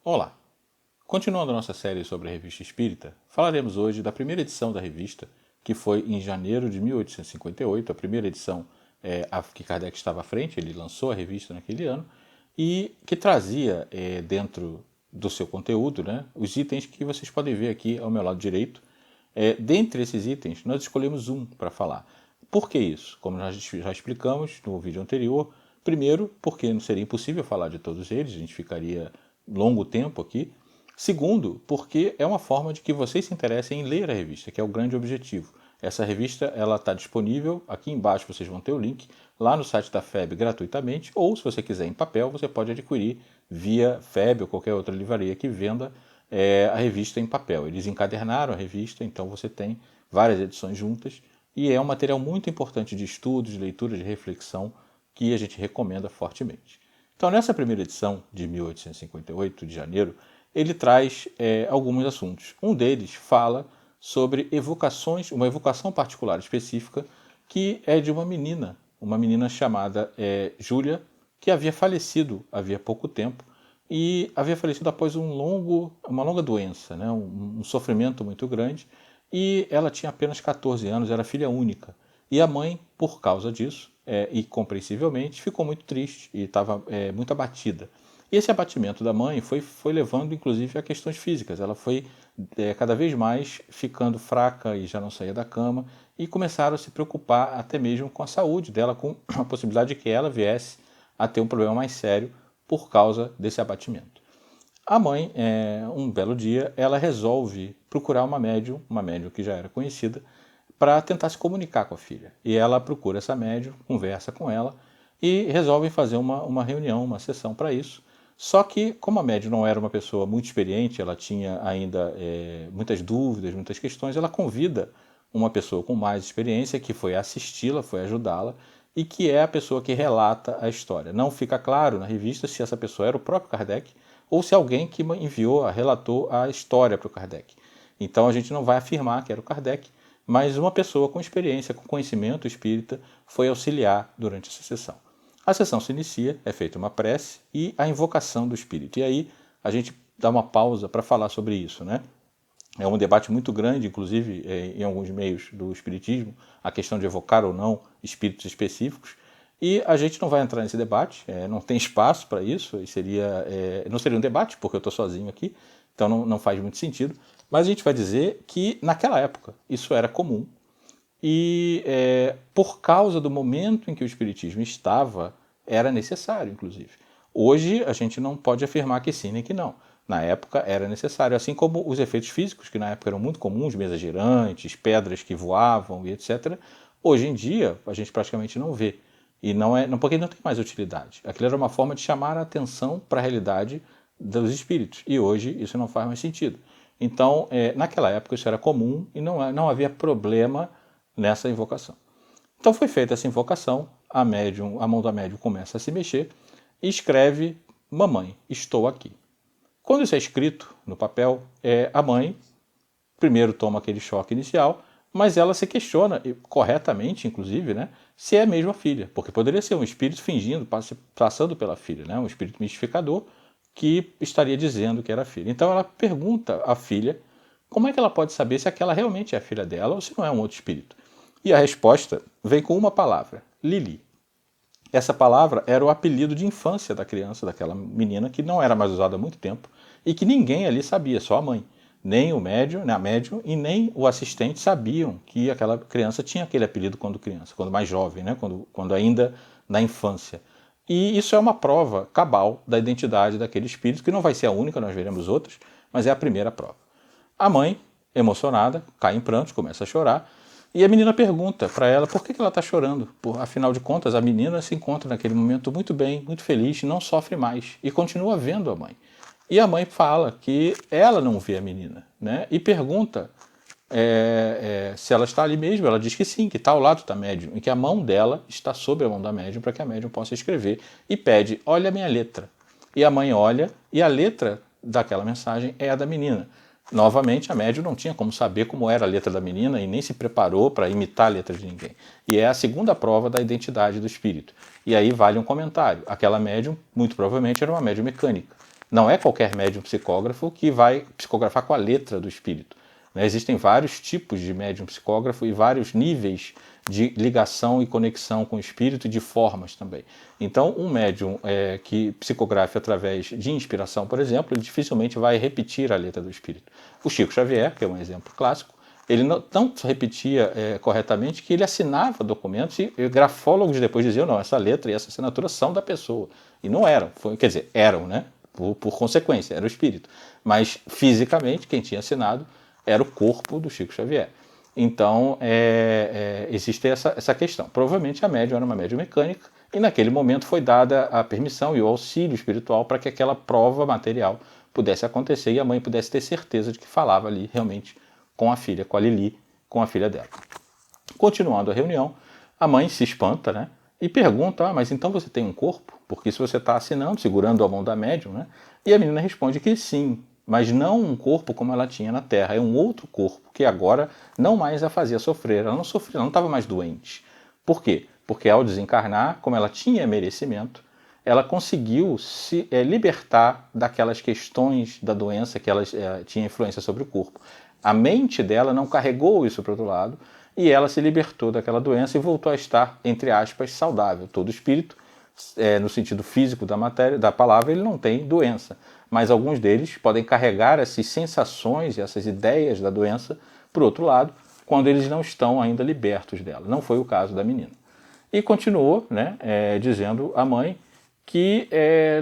Olá! Continuando a nossa série sobre a Revista Espírita, falaremos hoje da primeira edição da revista, que foi em janeiro de 1858, a primeira edição a que Kardec estava à frente, ele lançou a revista naquele ano, e que trazia dentro do seu conteúdo, né, os itens que vocês podem ver aqui ao meu lado direito. Dentre esses itens, nós escolhemos um para falar. Por que isso? Como nós já explicamos no vídeo anterior, primeiro, porque não seria impossível falar de todos eles, a gente ficaria longo tempo aqui. Segundo, porque é uma forma de que vocês se interessem em ler a revista, que é o grande objetivo. Essa revista ela está disponível, aqui embaixo vocês vão ter o link, lá no site da FEB gratuitamente, ou se você quiser em papel, você pode adquirir via FEB ou qualquer outra livraria que venda a revista em papel. Eles encadernaram a revista, então você tem várias edições juntas, e é um material muito importante de estudo, de leitura, de reflexão, que a gente recomenda fortemente. Então, nessa primeira edição de 1858, de janeiro, ele traz alguns assuntos. Um deles fala sobre evocações, uma evocação particular específica, que é de uma menina chamada Júlia, que havia falecido havia pouco tempo, e havia falecido após uma longa doença, né? um sofrimento muito grande, e ela tinha apenas 14 anos, era filha única. E a mãe, por causa disso, e compreensivelmente, ficou muito triste e estava muito abatida. E esse abatimento da mãe foi levando, inclusive, a questões físicas. Ela foi cada vez mais ficando fraca e já não saía da cama, e começaram a se preocupar até mesmo com a saúde dela, com a possibilidade de que ela viesse a ter um problema mais sério por causa desse abatimento. A mãe, um belo dia, ela resolve procurar uma médium que já era conhecida, para tentar se comunicar com a filha. E ela procura essa médium, conversa com ela e resolvem fazer uma reunião, uma sessão para isso. Só que, como a médium não era uma pessoa muito experiente, ela tinha ainda muitas dúvidas, muitas questões, ela convida uma pessoa com mais experiência que foi assisti-la, foi ajudá-la, e que é a pessoa que relata a história. Não fica claro na revista se essa pessoa era o próprio Kardec ou se alguém que enviou, relatou a história para o Kardec. Então a gente não vai afirmar que era o Kardec, mas uma pessoa com experiência, com conhecimento espírita, foi auxiliar durante essa sessão. A sessão se inicia, é feita uma prece e a invocação do espírito. E aí a gente dá uma pausa para falar sobre isso, né? É um debate muito grande, inclusive em alguns meios do espiritismo, a questão de evocar ou não espíritos específicos. E a gente não vai entrar nesse debate, não tem espaço para isso, e não seria um debate, porque eu estou sozinho aqui, então não faz muito sentido. Mas a gente vai dizer que naquela época isso era comum, e por causa do momento em que o espiritismo estava, era necessário, inclusive. Hoje a gente não pode afirmar que sim nem que não. Na época era necessário, assim como os efeitos físicos, que na época eram muito comuns, mesas girantes, pedras que voavam e etc. Hoje em dia a gente praticamente não vê. E não porque não tem mais utilidade. Aquilo era uma forma de chamar a atenção para a realidade dos espíritos. E hoje isso não faz mais sentido. Então, naquela época isso era comum e não havia problema nessa invocação. Então foi feita essa invocação, a mão da médium começa a se mexer e escreve: "Mamãe, estou aqui". Quando isso é escrito no papel, a mãe primeiro toma aquele choque inicial, mas ela se questiona, corretamente inclusive, né, se é mesmo a filha, porque poderia ser um espírito fingindo, passando pela filha, né, um espírito mistificador que estaria dizendo que era a filha. Então ela pergunta à filha como é que ela pode saber se aquela realmente é a filha dela ou se não é um outro espírito. E a resposta vem com uma palavra: Lili. Essa palavra era o apelido de infância da criança, daquela menina, que não era mais usado há muito tempo e que ninguém ali sabia, só a mãe. Nem o médium, né, a médium e nem o assistente sabiam que aquela criança tinha aquele apelido quando criança, quando mais jovem, né, quando ainda na infância. E isso é uma prova cabal da identidade daquele espírito, que não vai ser a única, nós veremos outras, mas é a primeira prova. A mãe, emocionada, cai em prantos, começa a chorar, e a menina pergunta para ela por que ela está chorando. Afinal de contas, a menina se encontra naquele momento muito bem, muito feliz, não sofre mais e continua vendo a mãe. E a mãe fala que ela não vê a menina, né? E pergunta se ela está ali mesmo. Ela diz que sim, que está ao lado da médium e que a mão dela está sobre a mão da médium para que a médium possa escrever. E pede: olha a minha letra. E a mãe olha e a letra daquela mensagem é a da menina. Novamente, a médium não tinha como saber como era a letra da menina e nem se preparou para imitar a letra de ninguém. E é a segunda prova da identidade do espírito. E aí vale um comentário: aquela médium, muito provavelmente, era uma médium mecânica. Não é qualquer médium psicógrafo que vai psicografar com a letra do espírito. Né? Existem vários tipos de médium psicógrafo e vários níveis de ligação e conexão com o espírito e de formas também. Então, um médium que psicografe através de inspiração, por exemplo, ele dificilmente vai repetir a letra do espírito. O Chico Xavier, que é um exemplo clássico, ele não tanto repetia corretamente que ele assinava documentos e grafólogos depois diziam, não, essa letra e essa assinatura são da pessoa. E não eram, quer dizer, eram, né? Por consequência, era o espírito. Mas fisicamente, quem tinha assinado era o corpo do Chico Xavier. Então, existe essa questão. Provavelmente a médium era uma médium mecânica e naquele momento foi dada a permissão e o auxílio espiritual para que aquela prova material pudesse acontecer e a mãe pudesse ter certeza de que falava ali realmente com a filha, com a Lili, com a filha dela. Continuando a reunião, a mãe se espanta, né? E pergunta, mas então você tem um corpo? Porque se você está assinando, segurando a mão da médium, né? E a menina responde que sim, mas não um corpo como ela tinha na Terra, é um outro corpo que agora não mais a fazia sofrer, ela não sofria, ela não estava mais doente. Por quê? Porque ao desencarnar, como ela tinha merecimento, ela conseguiu se libertar daquelas questões da doença que ela tinha influência sobre o corpo. A mente dela não carregou isso para o outro lado e ela se libertou daquela doença e voltou a estar, entre aspas, saudável. Todo espírito, no sentido físico da matéria, da palavra, ele não tem doença. Mas alguns deles podem carregar essas sensações e essas ideias da doença para o outro lado, quando eles não estão ainda libertos dela. Não foi o caso da menina. E continuou, né, dizendo à mãe que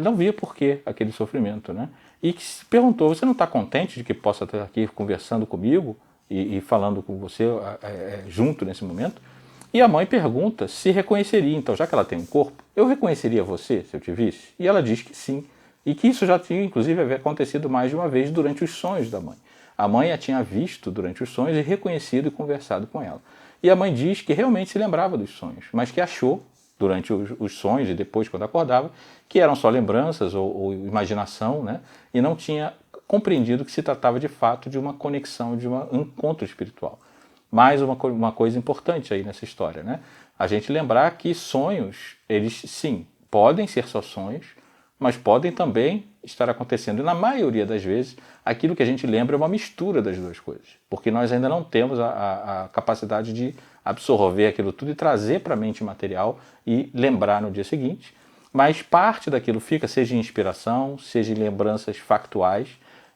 não via por que aquele sofrimento, né? E que se perguntou, você não está contente de que possa estar aqui conversando comigo e falando com você junto nesse momento? E a mãe pergunta se reconheceria, então, já que ela tem um corpo, eu reconheceria você se eu te visse? E ela diz que sim, e que isso já tinha, inclusive, acontecido mais de uma vez durante os sonhos da mãe. A mãe a tinha visto durante os sonhos e reconhecido e conversado com ela. E a mãe diz que realmente se lembrava dos sonhos, mas que achou, durante os sonhos e depois quando acordava, que eram só lembranças ou imaginação, né? E não tinha compreendido que se tratava de fato de uma conexão, de um encontro espiritual. Mais uma coisa importante aí nessa história, né? A gente lembrar que sonhos, eles sim, podem ser só sonhos, mas podem também estar acontecendo. E na maioria das vezes, aquilo que a gente lembra é uma mistura das duas coisas, porque nós ainda não temos a capacidade de absorver aquilo tudo e trazer para a mente material e lembrar no dia seguinte, mas parte daquilo fica, seja em inspiração, seja em lembranças factuais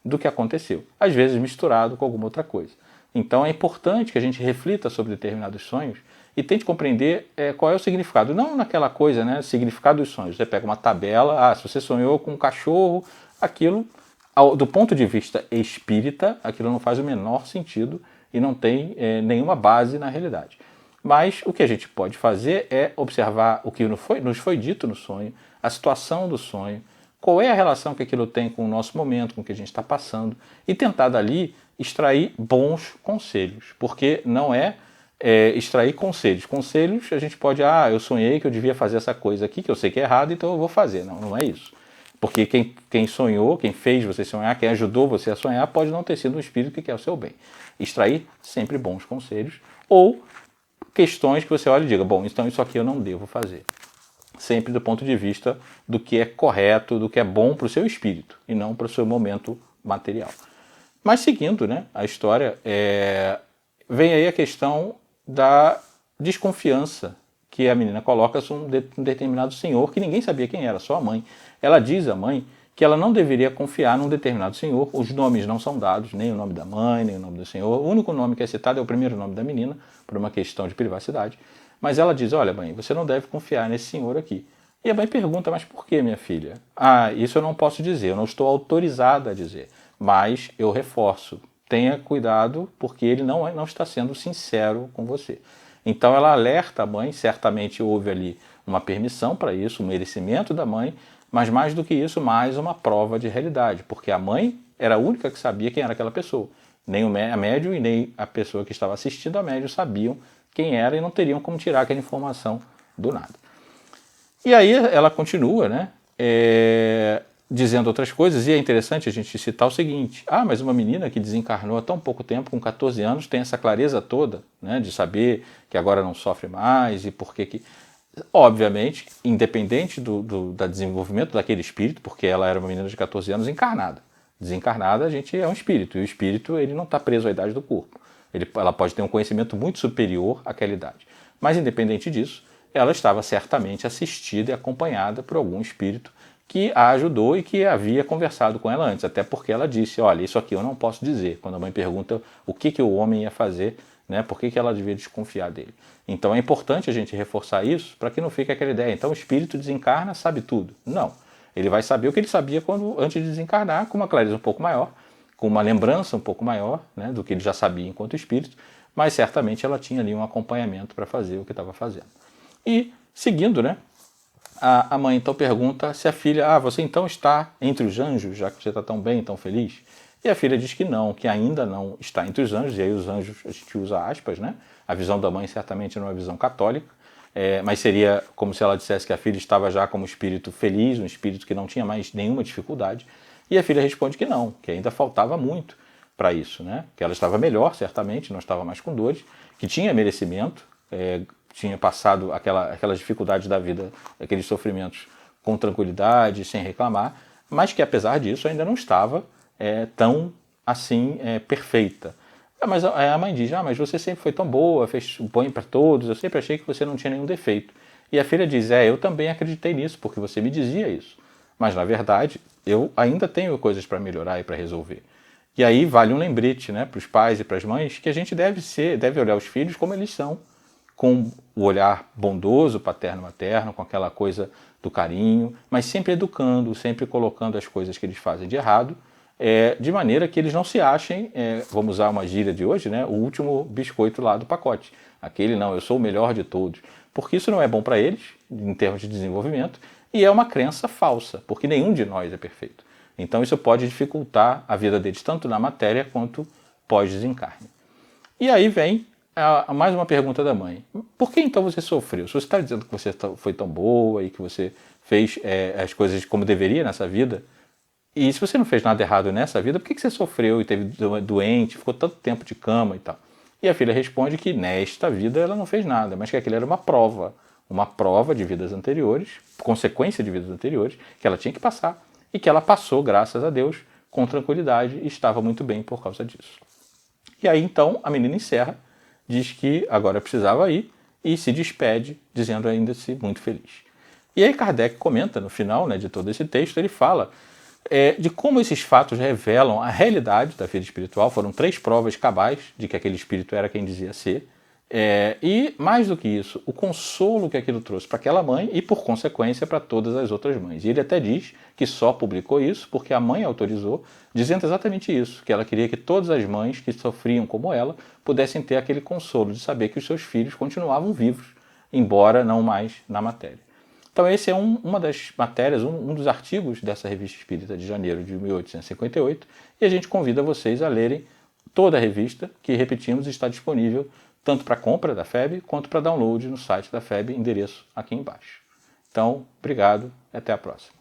do que aconteceu, às vezes misturado com alguma outra coisa. Então é importante que a gente reflita sobre determinados sonhos e tente compreender qual é o significado. Não naquela coisa, né, significado dos sonhos. Você pega uma tabela, se você sonhou com um cachorro, aquilo, do ponto de vista espírita, aquilo não faz o menor sentido e não tem nenhuma base na realidade. Mas o que a gente pode fazer é observar o que nos foi dito no sonho, a situação do sonho, qual é a relação que aquilo tem com o nosso momento, com o que a gente está passando, e tentar dali extrair bons conselhos, porque não extrair conselhos. Conselhos a gente pode, eu sonhei que eu devia fazer essa coisa aqui, que eu sei que é errado, então eu vou fazer. Não, não é isso. Porque quem sonhou, quem fez você sonhar, quem ajudou você a sonhar, pode não ter sido um espírito que quer o seu bem. Extrair sempre bons conselhos ou questões que você olha e diga, bom, então isso aqui eu não devo fazer. Sempre do ponto de vista do que é correto, do que é bom para o seu espírito e não para o seu momento material. Mas seguindo, né, a história, vem aí a questão da desconfiança que a menina coloca sobre um determinado senhor que ninguém sabia quem era, só a mãe. Ela diz à mãe que ela não deveria confiar num determinado senhor, os nomes não são dados, nem o nome da mãe, nem o nome do senhor. O único nome que é citado é o primeiro nome da menina, por uma questão de privacidade. Mas ela diz, olha mãe, você não deve confiar nesse senhor aqui. E a mãe pergunta, mas por que, minha filha? Isso eu não posso dizer, eu não estou autorizada a dizer. Mas eu reforço, tenha cuidado porque ele não está sendo sincero com você. Então ela alerta a mãe, certamente houve ali uma permissão para isso, um merecimento da mãe, mas mais do que isso, mais uma prova de realidade, porque a mãe era a única que sabia quem era aquela pessoa. Nem a médium e nem a pessoa que estava assistindo a médium sabiam quem era e não teriam como tirar aquela informação do nada. E aí ela continua, né, dizendo outras coisas, e é interessante a gente citar o seguinte, mas uma menina que desencarnou há tão pouco tempo, com 14 anos, tem essa clareza toda, né, de saber que agora não sofre mais e por que Obviamente, independente do desenvolvimento daquele espírito, porque ela era uma menina de 14 anos encarnada. Desencarnada, a gente é um espírito, e o espírito ele não está preso à idade do corpo. Ela pode ter um conhecimento muito superior àquela idade. Mas, independente disso, ela estava certamente assistida e acompanhada por algum espírito que a ajudou e que havia conversado com ela antes, até porque ela disse, olha, isso aqui eu não posso dizer. Quando a mãe pergunta o que o homem ia fazer, né, por que ela devia desconfiar dele. Então é importante a gente reforçar isso para que não fique aquela ideia, então o espírito desencarna, sabe tudo. Não, ele vai saber o que ele sabia antes de desencarnar, com uma clareza um pouco maior, com uma lembrança um pouco maior, né, do que ele já sabia enquanto espírito, mas certamente ela tinha ali um acompanhamento para fazer o que estava fazendo. E, seguindo, né, a mãe então pergunta se a filha, você então está entre os anjos, já que você está tão bem, tão feliz? E a filha diz que não, que ainda não está entre os anjos, e aí os anjos, a gente usa aspas, né? A visão da mãe certamente não é uma visão católica, mas seria como se ela dissesse que a filha estava já como espírito feliz, um espírito que não tinha mais nenhuma dificuldade, e a filha responde que não, que ainda faltava muito para isso, né? Que ela estava melhor, certamente, não estava mais com dores, que tinha merecimento, tinha passado aquelas dificuldades da vida, aqueles sofrimentos com tranquilidade, sem reclamar, mas que apesar disso ainda não estava tão assim perfeita. Mas a mãe diz, mas você sempre foi tão boa, fez bem para todos, eu sempre achei que você não tinha nenhum defeito. E a filha diz, eu também acreditei nisso, porque você me dizia isso. Mas na verdade, eu ainda tenho coisas para melhorar e para resolver. E aí vale um lembrete, né, para os pais e para as mães, que a gente deve olhar os filhos como eles são, com o olhar bondoso, paterno-materno, com aquela coisa do carinho, mas sempre educando, sempre colocando as coisas que eles fazem de errado, de maneira que eles não se achem, vamos usar uma gíria de hoje, né, o último biscoito lá do pacote. Aquele não, eu sou o melhor de todos. Porque isso não é bom para eles, em termos de desenvolvimento, e é uma crença falsa, porque nenhum de nós é perfeito. Então isso pode dificultar a vida deles, tanto na matéria quanto pós-desencarne. E aí vem mais uma pergunta da mãe. Por que então você sofreu? Se você está dizendo que você foi tão boa e que você fez as coisas como deveria nessa vida, e se você não fez nada errado nessa vida, por que você sofreu e teve doente, ficou tanto tempo de cama e tal? E a filha responde que nesta vida ela não fez nada, mas que aquilo era uma prova de vidas anteriores, consequência de vidas anteriores, que ela tinha que passar, e que ela passou, graças a Deus, com tranquilidade e estava muito bem por causa disso. E aí então a menina encerra, diz que agora precisava ir e se despede, dizendo ainda-se muito feliz. E aí Kardec comenta no final, né, de todo esse texto, ele fala de como esses fatos revelam a realidade da vida espiritual. Foram 3 provas cabais de que aquele espírito era quem dizia ser. E, mais do que isso, o consolo que aquilo trouxe para aquela mãe e, por consequência, para todas as outras mães. E ele até diz que só publicou isso porque a mãe autorizou, dizendo exatamente isso, que ela queria que todas as mães que sofriam como ela pudessem ter aquele consolo de saber que os seus filhos continuavam vivos, embora não mais na matéria. Então esse é uma das matérias, um dos artigos dessa Revista Espírita de janeiro de 1858, e a gente convida vocês a lerem toda a revista, que, repetimos, está disponível tanto para compra da FEB, quanto para download no site da FEB, endereço aqui embaixo. Então, obrigado e até a próxima.